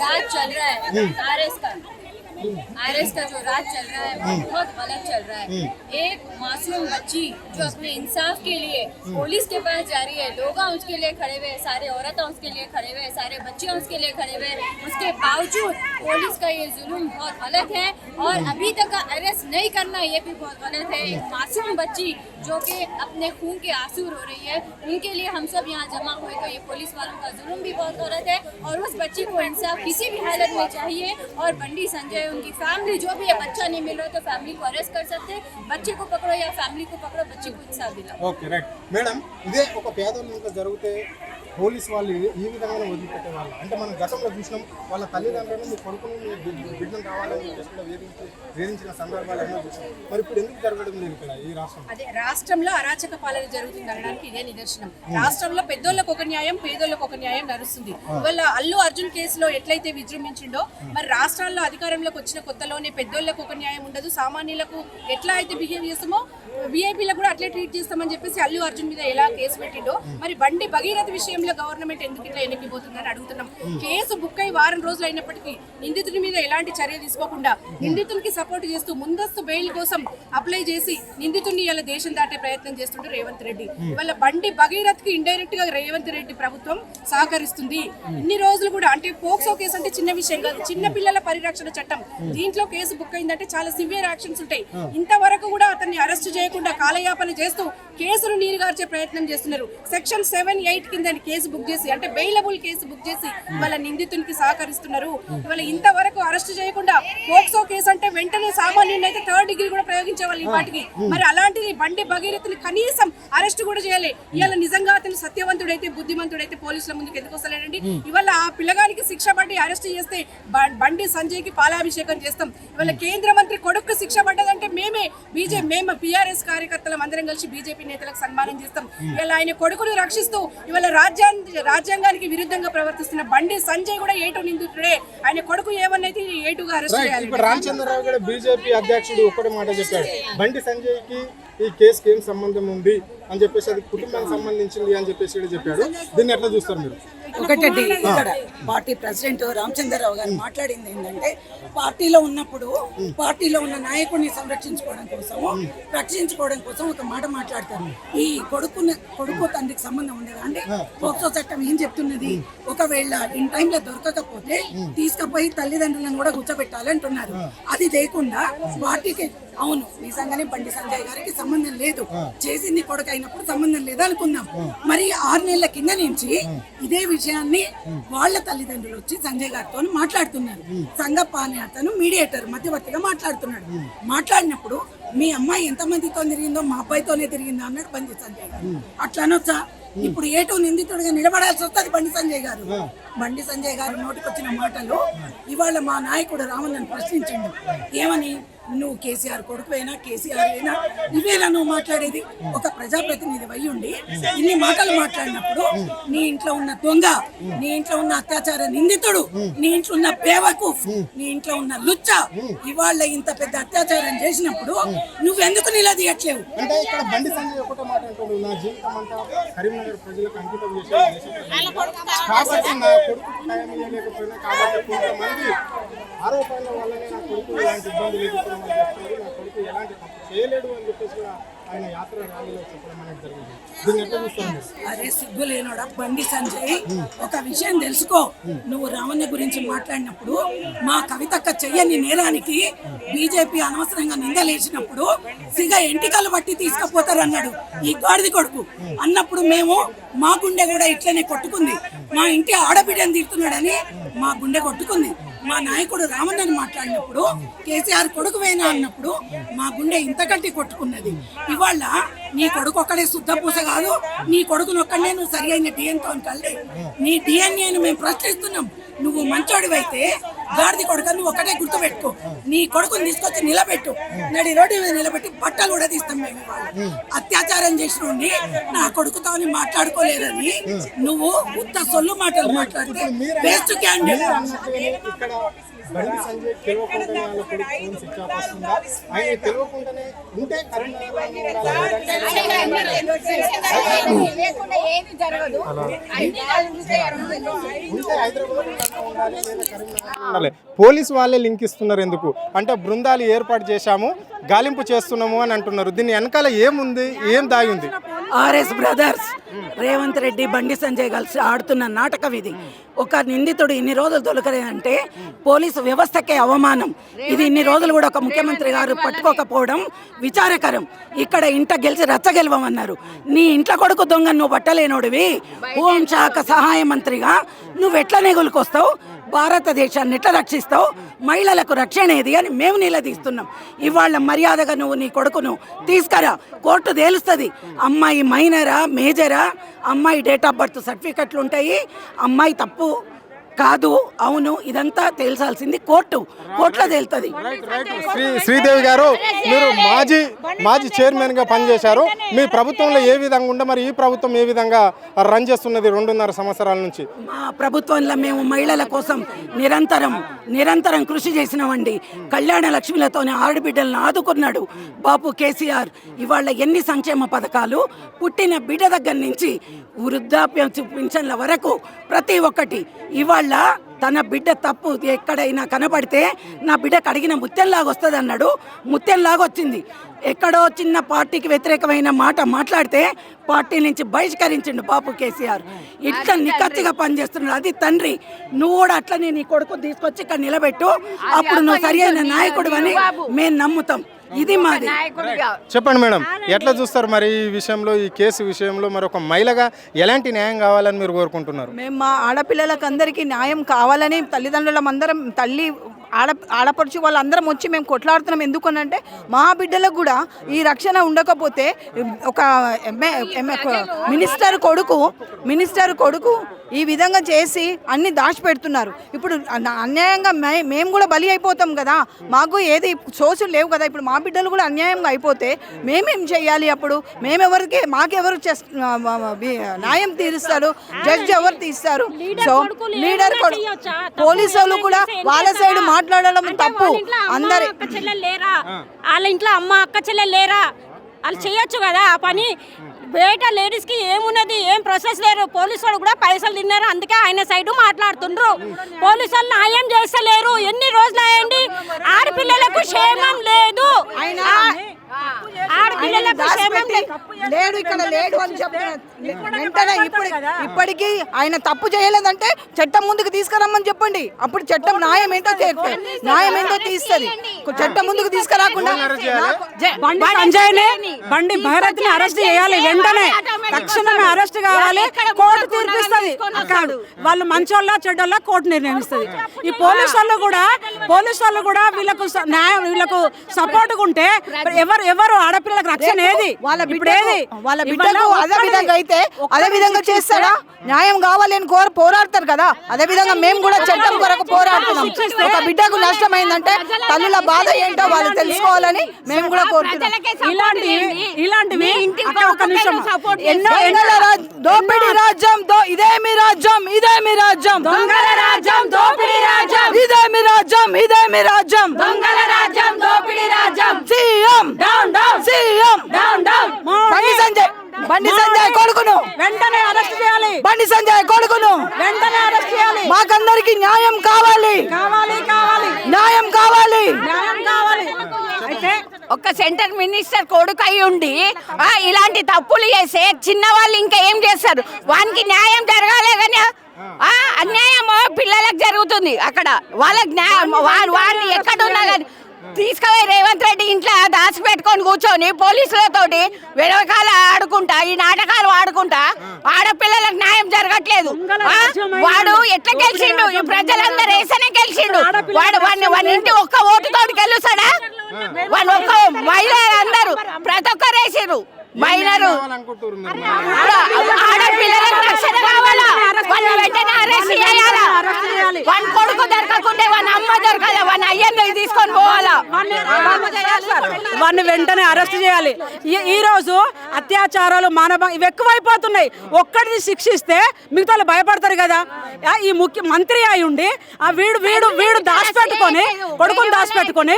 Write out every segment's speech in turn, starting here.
राज चल रहा है आरएस का जो राज चल रहा है वो बहुत गलत चल रहा है। एक मासूम बच्ची जो अपने इंसाफ के लिए पुलिस के पास जा रही है, लोग उसके लिए खड़े हुए, सारे औरतें उसके लिए खड़े हुए, सारे बच्चे उसके लिए खड़े हुए, उसके बावजूद पुलिस का ये जुल्म बहुत गलत है और अभी तक का अरेस्ट नहीं करना ये भी बहुत गलत है। एक मासूम बच्ची जो कि अपने खून के आंसू रो रही है, उनके लिए हम सब यहाँ जमा हुए तो ये पुलिस वालों का जुल्म भी बहुत गलत है और उस बच्ची को इंसाफ किसी भी हालत में चाहिए। और बंडी संजय उनकी फैमिली जो भी है, बच्चा नहीं मिल रहा तो फैमिली को अरेस्ट कर सकते हैं, बच्चे को पकड़ो या फैमिली को पकड़ो, बच्चे को इंसाफ दिलाओ। ఓకే రైట్ మేడం, ఇదే ఒక పేదోళ్ళు ఇంకా జరిగితే పోలీస్ వాళ్ళు ఈ విధంగా వదిలిపెట్టే వాళ్ళు అంటే మనం గతంలో చూసినాం, వాళ్ళ తల్లిదండ్రులను మీ కొడుకును మీ బిడ్డను కావాలని వేధించిన సందర్భాలు ఎన్నో చూసినాం. మరి ఇప్పుడు ఎందుకు జరగడం లేదు ఇక్కడ ఈ రాష్ట్రం? అదే రాష్ట్రంలో అరాచక పాలన జరుగుతుంది అనడానికి ఇదే నిదర్శనం. రాష్ట్రంలో పెద్దోళ్ళకు ఒక న్యాయం, పేదోళ్ళకు ఒక న్యాయం నడుస్తుంది. ఇవాళ అల్లు అర్జున్ కేసులో ఎట్లయితే విజృంభించిండో, మరి రాష్ట్రాల్లో అధికారంలోకి వచ్చిన కొత్తలోనే పెద్దోళ్ళకు ఒక న్యాయం ఉండదు, సామాన్యులకు ఎట్లా అయితే బిహేవ్ చేస్తామో విఐపీలకు కూడా అట్లే ట్రీట్ చేస్తామని చెప్పేసి అల్లు అర్జున్ మీద ఎలా కేసు పెట్టిండో, మరి బండి భగీరథ విషయంలో గవర్నమెంట్ ఎందుకు ఇట్లా ఎన్నికిపోతుందని అడుగుతున్నాం. కేసు బుక్ అయి వారం రోజులు అయినప్పటికీ నిందితుడి మీద ఎలాంటి చర్య తీసుకోకుండా నిందితుడికి సపోర్ట్ చేస్తూ ముందస్తు బెయిల్ కోసం అప్లై చేసి నిందితుడిని ఇలా దేశం దాటే ప్రయత్నం చేస్తుంటే రేవంత్ రెడ్డి. ఇవాళ బండి భగీరథ్ కి ఇండైరెక్ట్ గా రేవంత్ రెడ్డి ప్రభుత్వం సహకరిస్తుంది. ఇన్ని రోజులు కూడా అంటే పోక్సో కేసు అంటే చిన్న విషయం కాదు, చిన్న పిల్లల పరిరక్షణ చట్టం, దీంట్లో కేసు బుక్ అయిందంటే చాలా సివియర్ యాక్షన్స్ ఉంటాయి. ఇంతవరకు కూడా అతన్ని అరెస్ట్ చేయకుండా కాలయాపన చేస్తూ కేసును నీరుగార్చే ప్రయత్నం చేస్తున్నారు. సెక్షన్ 7-8 కింద కేసు బుక్ చేసి అంటే బెయిలబుల్ కేసు బుక్ చేసి వాళ్ళ నిందితునికి సహకరిస్తున్నారు. ఇవాళ ఇంతవరకు అరెస్ట్ చేయకుండా పోక్సో కేసు అంటే వెంటనే సామాన్యుని అయితే 3rd డిగ్రీ కూడా ప్రయోగించే వాళ్ళు ఈ వాటికి. మరి అలాంటిది బండి భగీరథుని కనీసం అరెస్ట్ కూడా చేయాలి. ఇవాళ నిజంగా అతను సత్యవంతుడైతే బుద్ధిమంతుడైతే పోలీసుల ముందుకు ఎందుకు వస్తలేడండి? ఇవాళ ఆ పిల్లగానికి శిక్ష పట్టి అరెస్ట్ చేస్తే బండి సంజయ్ కి పాలాభిషేకం చేస్తాం. ఇవాళ కేంద్ర మంత్రి కొడుకు శిక్ష పడ్డదంటే మేము పిఆర్ఎస్ కార్యకర్తలం అందరం కలిసి బీజేపీ నేతలకు సన్మానం చేస్తాం. ఇలా ఆయన కొడుకును రక్షిస్తూ ఇవాళ రాజ్యాంగానికి విరుద్ధంగా ప్రవర్తిస్తున్న బండి సంజయ్ కూడా ఏటు నిందితుడే. ఆయన కొడుకు ఏమన్నైతే ఏటుగా అరెస్ట్ చేయాలి. ఇప్పుడు రామచంద్రరావు గారు బీజేపీ అధ్యక్షుడు ఒకటి మాట చెప్పాడు, బండి సంజయ్ కి ఈ కేసుకి ఏం సంబంధం ఉంది అని చెప్పేసి, అది కుటుంబానికి సంబంధించింది అని చెప్పేసి చెప్పాడు. దీన్ని ఎట్లా చూస్తారు మీరు? ఒకటండి, ఇక్కడ పార్టీ ప్రెసిడెంట్ రామచంద్రరావు గారు మాట్లాడింది ఏంటంటే, పార్టీలో ఉన్నప్పుడు పార్టీలో ఉన్న నాయకుడిని సంరక్షించుకోవడం కోసము రక్షించుకోవడం కోసం ఒక మాట మాట్లాడతారు. ఈ కొడుకు తండ్రికి సంబంధం ఉండదా అండి? పోక్సో చట్టం ఏం చెప్తున్నది? ఒకవేళ ఇన్ టైంలో దొరకకపోతే తీసుకుపోయి తల్లిదండ్రులను కూడా కూర్చోబెట్టాలంటున్నారు. అది లేకుండా పార్టీకి అవును నిజంగానే బండి సంజయ్ గారికి సంబంధం లేదు, చేసింది కొడుకు అయినప్పుడు సంబంధం లేదు అనుకుందాం. మరి 6 నెలల కింద నుంచి ఇదే విషయాన్ని వాళ్ళ తల్లిదండ్రులు వచ్చి సంజయ్ గారితో మాట్లాడుతున్నారు. సంగప్ప అనే అతను మీడియేటర్ మధ్యవర్తిగా మాట్లాడుతున్నాడు. మాట్లాడినప్పుడు మీ అమ్మాయి ఎంతమందితో తిరిగిందో మా అబ్బాయితోనే తిరిగిందో అన్నాడు బండి సంజయ్ గారు. అట్లా అనొచ్చా? ఇప్పుడు ఏటో నిందితుడిగా నిలబడాల్సి వస్తుంది బండి సంజయ్ గారు. బండి సంజయ్ గారు నోటికొచ్చిన మాటలు ఇవాళ మా నాయకుడు రామన్నను ప్రశ్నించండు. ఏమని? నువ్వు కేసీఆర్ కొడుకువేనా, కేసీఆర్ అయినా ఇవేనా నువ్వు మాట్లాడేది? ఒక ప్రజాప్రతినిధి అయి ఉండి ఇన్ని మాటలు మాట్లాడినప్పుడు నీ ఇంట్లో ఉన్న దొంగ, నీ ఇంట్లో ఉన్న అత్యాచార నిందితుడు, నీ ఇంట్లో ఉన్న బేవకూఫ్, నీ ఇంట్లో ఉన్న లుచ్చ ఇవాళ ఇంత పెద్ద అత్యాచారం చేసినప్పుడు నువ్వెందుకు నిలదీయట్లేవు? అంటే ఇక్కడ బండి సంజయ్ ఒకటే మాట అంటాడు, నా జీవితం అంతా కరీంనగర్ ప్రజలకు అంకితం చేశాను కాబట్టి నా కొడుకు టైం లేకపోయినా కాబట్టి కొంతమంది ఆరోపణల వల్లనే నా కొడుకు ఇలాంటి ఇబ్బంది లేకపోవడం అని చెప్తారు, నా కొడుకు ఎలాంటి తప్పు చేయలేడు అని చెప్పేసి ఆయన యాత్ర ర్యాలీలో చెప్పడం అనేది జరిగింది. దీన్ని ఎట్లా చూస్తాను? అరే సిగ్గు లేనోడా బండి సంజయ్, ఒక విషయం తెలుసుకో. నువ్వు రామన్న గురించి మాట్లాడినప్పుడు మా కవితక్క చెయ్యని నేరానికి బీజేపీ అనవసరంగా నిందలేసినప్పుడు సిగ ఎంటికలు బట్టి తీసుకుపోతారన్నాడు ఈ గాడిది కొడుకు అన్నప్పుడు మేము మా గుండె కూడా ఇట్లనే కొట్టుకుంది. మా ఇంటి ఆడబిడ్డని తీరుతున్నాడని మా గుండె కొట్టుకుంది. మా నాయకుడు రామన్నని మాట్లాడినప్పుడు కేసీఆర్ కొడుకువేనా అన్నప్పుడు మా గుండె ఇంతకంటే కొట్టుకున్నది. ఇవాళ నీ కొడుకు ఒక్కడే శుద్ధపూస కాదు, నీ కొడుకునొక్కడే నువ్వు సరి అయిన డిఎన్తో కలిగి నీ డిఎన్ఏను మేము ప్రశ్నిస్తున్నాం. నువ్వు మంచోడివైతే గాడిది కొడుకు నువ్వు ఒకటే గుర్తుపెట్టుకో, నీ కొడుకుని తీసుకొచ్చి నిలబెట్టు, నడి రోడ్డు మీద నిలబెట్టి బట్టలు కూడా తీస్తాం మేము ఇవాళ. అత్యాచారం చేసిన నా కొడుకుతో మాట్లాడుకోలేదని నువ్వు ఉత్త సొల్లు మాటలు మాట్లాడితే వేస్ట్ క్యాండిడేట్. ఇక్కడ బండి సంజయ్ తెలియకుండానే వాళ్ళ కొడుకు ఫోన్ స్విచ్ ఆఫ్ వస్తుందా, ఆయన తెలియకుండానే ఉంటే పోలీసు వాళ్ళే లింక్ ఇస్తున్నారు. ఎందుకు అంటే బృందాలు ఏర్పాటు చేశాము, గాలింపు చేస్తున్నాము అని అంటున్నారు. దీని వెనకాల ఏముంది, ఏం దాగి ఉంది? ఆర్ఎస్ బ్రదర్స్ రేవంత్ రెడ్డి బండి సంజయ్ కలిసి ఆడుతున్న నాటకం ఇది. ఒక నిందితుడు ఇన్ని రోజులు దొరకలేదంటే పోలీసు వ్యవస్థకే అవమానం. ఇది ఇన్ని రోజులు కూడా ఒక ముఖ్యమంత్రి గారు పట్టుకోకపోవడం విచారకరం. ఇక్కడ ఇంట గెలిచి రచ్చగెలవమన్నారు. నీ ఇంట్లో కొడుకు దొంగ నువ్వు పట్టలేనోడివి, హోంశాఖ సహాయ మంత్రిగా నువ్వు ఎట్లా నెగులుకొస్తావు, భారతదేశాన్ని ఎట్లా రక్షిస్తావు, మహిళలకు రక్షణ ఏది అని మేము నిలదీస్తున్నాం. ఇవాళ మర్యాదగా నువ్వు నీ కొడుకును తీసుకురా, కోర్టు తేలుస్తుంది అమ్మాయి మైనరా మేజరా, అమ్మాయి డేట్ ఆఫ్ బర్త్ సర్టిఫికెట్లు ఉంటాయి, అమ్మాయి తప్పు కాదు అవును ఇదంతా తేల్చాల్సింది కోర్టులో తేలుతుంది. శ్రీదేవి గారు, మీరు మాజీ చైర్మన్ గా పనిచేశారు. మీ ప్రభుత్వంలో ఏ విధంగా ఉండే, మరి ఈ ప్రభుత్వం ఏ విధంగా రన్ చేస్తున్నది 2.5 సంవత్సరాల నుంచి? మా ప్రభుత్వంలో మేము మహిళల కోసం నిరంతరం కృషి చేసినామండి. కళ్యాణ లక్ష్మిలతోనే ఆడబిడ్డలను ఆదుకున్నాడు బాపు కేసీఆర్. ఇవాళ ఎన్ని సంక్షేమ పథకాలు, పుట్టిన బిడ్డ దగ్గర నుంచి వృద్ధాప్యం పింఛన్ల వరకు ప్రతి ఒక్కటి. ఇవాళ తన బిడ్డ తప్పు ఎక్కడైనా కనబడితే నా బిడ్డకు అడిగిన ముత్యంలాగా వస్తుంది అన్నాడు, ముత్యంలాగా వచ్చింది. ఎక్కడో చిన్న పార్టీకి వ్యతిరేకమైన మాట మాట్లాడితే పార్టీ నుంచి బహిష్కరించిండు బాపు కేసీఆర్. ఇట్లా నిక్కచ్చిగా పనిచేస్తున్నాడు. అది తండ్రి. నువ్వు కూడా అట్లనే నీ కొడుకు తీసుకొచ్చి ఇక్కడ నిలబెట్టు, అప్పుడు నువ్వు సరి అయిన నాయకుడు అని మేము నమ్ముతాం. ఇది మాది. చెప్పండి మేడం, ఎట్లా చూస్తారు మరి ఈ విషయంలో, ఈ కేసు విషయంలో మరి ఒక మహిళగా ఎలాంటి న్యాయం కావాలని మీరు కోరుకుంటున్నారు? మేము మా ఆడపిల్లలకు అందరికీ న్యాయం కావాలని తల్లిదండ్రులం అందరం, ఆడపడుచు వాళ్ళందరం వచ్చి మేము కొట్లాడుతున్నాం. ఎందుకనంటే మా బిడ్డలకు కూడా ఈ రక్షణ ఉండకపోతే ఒక మినిస్టర్ కొడుకు ఈ విధంగా చేసి అన్ని దాచిపెడుతున్నారు. ఇప్పుడు అన్యాయంగా మేము కూడా బలి అయిపోతాం కదా, మాకు ఏది సోర్సులు లేవు కదా. ఇప్పుడు మా బిడ్డలు కూడా అన్యాయంగా అయిపోతే మేమేం చేయాలి? అప్పుడు మాకెవరు న్యాయం తీరుస్తారు? జడ్జి ఎవరు తీస్తారు? సో లీడర్ పోలీసు వాళ్ళు కూడా వాళ్ళ సైడ్ మాట్లాడడం తప్పు. అందరి వాళ్ళ ఇంట్లో అమ్మ అక్క చెల్లెలు లేరా? వాళ్ళు చేయొచ్చు కదా ఆ పని. బయట లేడీస్ కి ఏమున్నది, ఏం ప్రాసెస్ లేరు. పోలీసు వాళ్ళు కూడా పైసలు తిన్నారు, అందుకే ఆయన సైడ్ మాట్లాడుతుండ్రు. పోలీసు వాళ్ళు న్యాయం చేస్తలేరు. ఎన్ని రోజులు అయ్యండి, ఆడపిల్లలకు క్షేమం లేదు. లేడు ఇక్కడ లేడు అని చెప్తున్నారు. వెంటనే ఇప్పటికీ ఆయన తప్పు చేయలేదంటే చట్టం ముందుకు తీసుకురమ్మని చెప్పండి. అప్పుడు చట్టం న్యాయం ఏంటో తీస్తుంది. చట్టం ముందుకు తీసుకురాకుండా బండి సంజయ్ని, బండి భైరత్ ని అరెస్ట్ చేయాలి. వెంటనే తక్షణమే అరెస్ట్ కావాలి. కోర్టు తీర్పిస్తుంది. వాళ్ళు మంచోళ్ళ చెడ్డోళ్ళ కోర్టు నిర్ణయిస్తుంది. ఈ పోలీసు వాళ్ళు కూడా వీళ్ళకు సపోర్ట్ ఉంటే ఎవరు ఆడపిల్లలకు రక్షణ ఏది? వాళ్ళ బిడ్డకు అదే విధంగా చేస్తారా? న్యాయం కావాలని పోరాడతారు కదా, అదే విధంగా మేము కూడా చట్టం కొరకు పోరాడుతున్నాం. ఒక బిడ్డకు నష్టమైందంటే తల్లుల బాధ ఏంటో వాళ్ళు తెలుసుకోవాలని మేము కూడా కోరుతున్నాం. ఇలాంటివి ఒక నిమిషం, దోపిడీ రాజ్యం, ఇదేమి రాజ్యం, ఇదేమి రాజ్యం, దొంగల రాజ్యం, దోపిడీ రాజ్యం, ఇదేమి రాజ్యం, ఇదేమి రాజ్యం, దొంగల రాజ్యం, దోపిడీ రాజ్యం. CM down down, CM down down. Bandi Sanjay కొడుకును వెంటనే అరెస్ట్ చేయాలి. బండి సంజయ్ కొడుకును వెంటనే అరెస్ట్ చేయాలి. మాకందరికి న్యాయం కావాలి, న్యాయం కావాలి. అయితే ఒక సెంటర్ మినిస్టర్ కొడుకు అయి ఉండి ఇలాంటి తప్పులు చేస్తే చిన్న వాళ్ళు ఇంకా ఏం చేస్తారు? వానికి న్యాయం జరగాలి కానీ అన్యాయం పిల్లలకు జరుగుతుంది. అక్కడ వాళ్ళకి న్యాయం వాడిని ఎక్కడున్నా కానీ తీసుకుపోయి రేవంత్ రెడ్డి ఇంట్లో దాచిపెట్టుకొని కూర్చొని పోలీసులతోటి వెనకాల ఆడుకుంటా, ఈ నాటకాలు ఆడుకుంటా ఆడపిల్లలకు న్యాయం జరగట్లేదు. వాడు ఎట్లా గెలిచిండు? ఈ ప్రజలందరూ వేసనే గెలిచిండు. వాడి ఇంటి ఒక్క ఓటుతోటి గెలుస్తాడా? వాళ్ళు ఒక్క మహిళలందరూ ప్రతి ఒక్కరు వేసిరు. మహిళలు ఆడపిల్లలకు రక్షణ కావాలా? వాళ్ళు వెంటనే అరెస్ట్ చేయాలా? వాడి కొడుకు దొరకకుంటే వాళ్ళ అమ్మ మధ్య కదా వాడిని అయ్యని తీసుకొని పోవాలా వాడిని వెంటనే అరెస్ట్ చేయాలి. ఈ రోజు అత్యాచారాలు ఇవి ఎక్కువైపోతున్నాయి. ఒక్కడిని శిక్షిస్తే మిగతా వాళ్ళు భయపడతారు కదా. ఈ మంత్రి అయి ఉండి వీడు వీడు వీడు దాచిపెట్టుకొని కొడుకుని దాచిపెట్టుకొని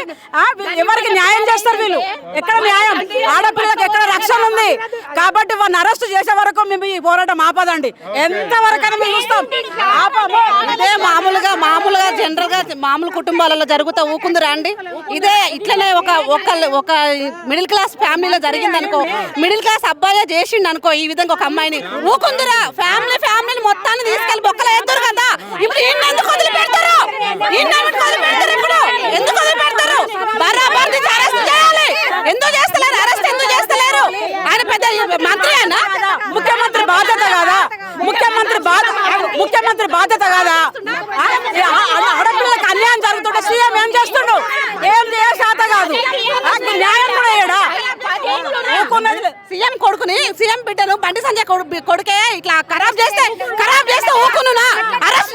ఎవరికి న్యాయం చేస్తారు వీళ్ళు? ఎక్కడ న్యాయం? ఆడపిల్లలకు ఎక్కడ రక్షణ ఉంది? కాబట్టి వాడిని అరెస్ట్ చేసే వరకు మేము ఈ పోరాటం ఆపదండి. ఎంతవరకైనా మేము చూస్తాం. ఇదే మామూలుగా జనరల్ గా మామూలు కుటుంబాలలో జరుగుతా ఊకుందిరా అండి. ఇదే ఇట్లనే ఒక మిడిల్ క్లాస్ ఫ్యామిలీలో జరిగింది అనుకో, మిడిల్ క్లాస్ అబ్బాయి చేసిండు అనుకో ఈ విధంగా ఒక అమ్మాయిని, ఊకుందిరా ఫ్యామిలీ మొత్తాన్ని తీసుకెళ్లి బొక్కలు వేద్దరు కదా. ఇప్పుడు ఎందుకు వదిలిపెడతారు? ఇప్పుడు ఎందుకు వదిలిపెడతారు? బరాబర్ అరెస్ట్ చేయాలి. ఎందుకు చేస్తలేరు? అరెస్ట్ ఎందుకు చేస్తలేరు? ఆయన పెద్ద మంత్రి అయినా ముఖ్యమంత్రి బాధ్యత కాదా? ముఖ్యమంత్రి బాధ్యత కాదా? ఆడపిల్లలకు అన్యాయం జరుగుతుంటే సీఎం ఏం చేస్తుండు? ఏం చేయ శాత కాదు. న్యాయం కూడా ఏడా? సీఎం బిడ్డను బండి సంజయ్ కొడుకే ఇట్లా ఖరాబ్ చేస్తే ఊకునునా? అరెస్ట్